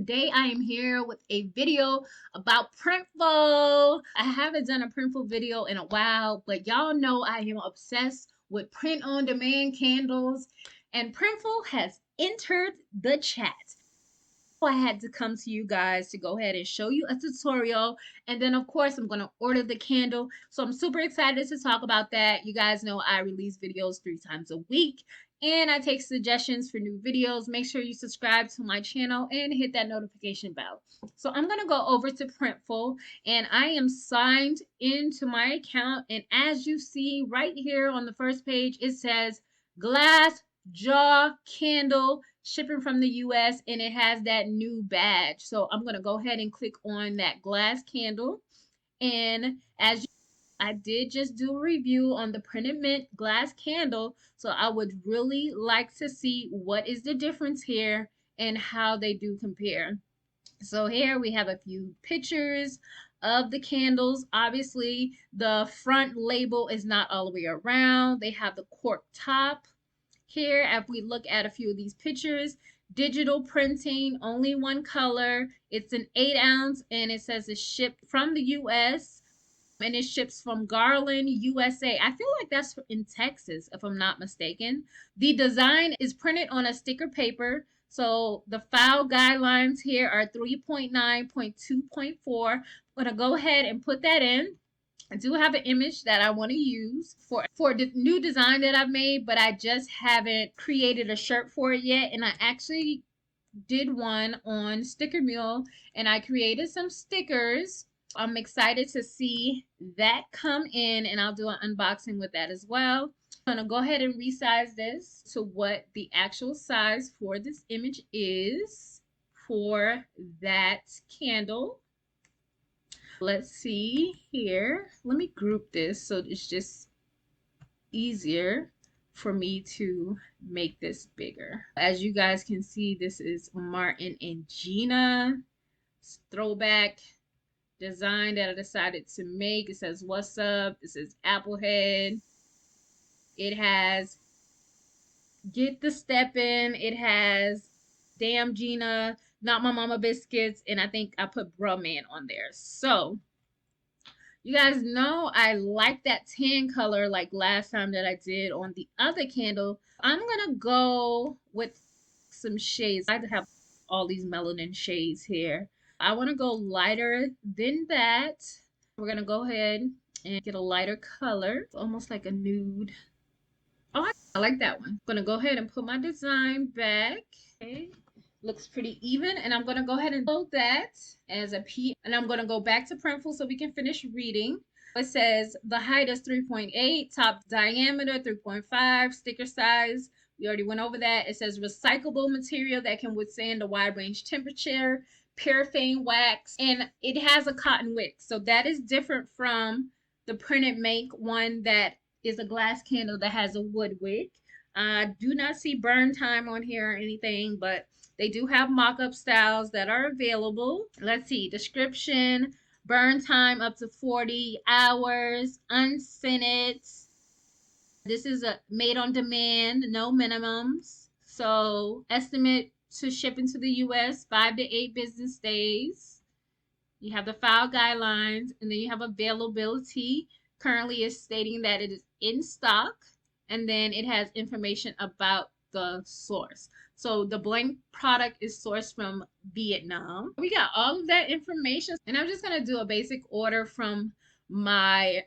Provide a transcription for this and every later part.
today I am here with a video about Printful. I haven't done a Printful video in a while, but y'all know I am obsessed with print-on-demand candles, and Printful has entered the chat. I had to come to you guys to go ahead and show you a tutorial, and then of course I'm going to order the candle. So I'm super excited to talk about that. You guys know I release videos 3 times a week, and I take suggestions for new videos. Make sure you subscribe to my channel and hit that notification bell. So I'm going to go over to Printful, and I am signed into my account, and as you see right here on the first page, it says glass jar candle shipping from the US, and it has that new badge. So I'm going to go ahead and click on that glass candle, and as you, I did just do a review on the printed mint glass candle, so I would really like to see what is the difference here and how they do compare. So here we have a few pictures of the candles. Obviously the front label is not all the way around. They have the cork top. Here, if we look at a few of these pictures, digital printing, only one color. It's an 8-ounce, and it says it's shipped from the US, and it ships from Garland, USA. I feel like that's in Texas, if I'm not mistaken. The design is printed on a sticker paper. So the file guidelines here are 3.9.2.4. I'm going to go ahead and put that in. I do have an image that I want to use for the new design that I've made, but I just haven't created a shirt for it yet. And I actually did one on Sticker Mule, and I created some stickers. I'm excited to see that come in, and I'll do an unboxing with that as well. I'm going to go ahead and resize this to what the actual size for this image is for that candle. Let's see here. Let me group this so it's just easier for me to make this bigger. As you guys can see, this is Martin and Gina throwback design that I decided to make. It says "What's up?" It says Applehead. It has "Get the Step In." It has "Damn Gina," "Not My Mama Biscuits," and I think I put Bruh Man on there. So you guys know I like that tan color like last time that I did on the other candle. I'm gonna go with some shades. I have all these melanin shades here. I want to go lighter than that. We're gonna go ahead and get a lighter color. It's almost like a nude. Oh, I like that one. I'm gonna go ahead and put my design back. Okay. Looks pretty even, and I'm going to go ahead and load that as a P, and I'm going to go back to Printful so we can finish reading. It says the height is 3.8, top diameter 3.5, sticker size, we already went over that. It says recyclable material that can withstand a wide range temperature, paraffin wax, and it has a cotton wick, so that is different from the printed make one that is a glass candle that has a wood wick. I do not see burn time on here or anything, but they do have mock-up styles that are available. Let's see. Description. Burn time up to 40 hours. Unscented. This is a made on demand. No minimums. So estimate to ship into the US 5 to 8 business days. You have the file guidelines, and then you have availability. Currently is stating that it is in stock. And then it has information about the source. So the blank product is sourced from Vietnam. We got all of that information, and I'm just going to do a basic order from my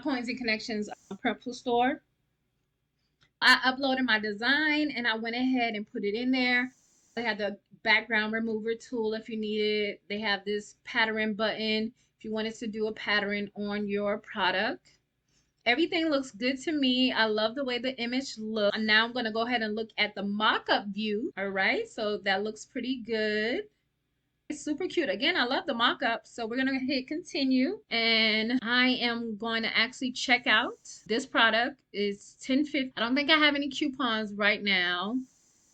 Points and Connections Printful store. I uploaded my design, and I went ahead and put it in there. They have the background remover tool if you need it. They have this pattern button if you wanted to do a pattern on your product. Everything looks good to me. I love the way the image looks. And now I'm going to go ahead and look at the mock-up view. All right, so that looks pretty good. It's super cute. Again, I love the mock-up. So we're going to hit continue. And I am going to actually check out. This product is $10.50. I don't think I have any coupons right now.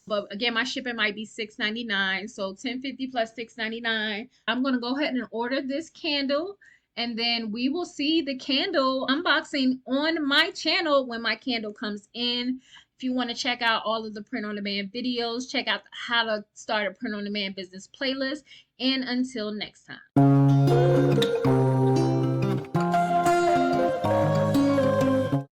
But again, my shipping might be $6.99. So $10.50 plus $6.99. I'm going to go ahead and order this candle. And then we will see the candle unboxing on my channel when my candle comes in. If you want to check out all of the print on demand videos, check out the how to start a print on demand business playlist. And until next time.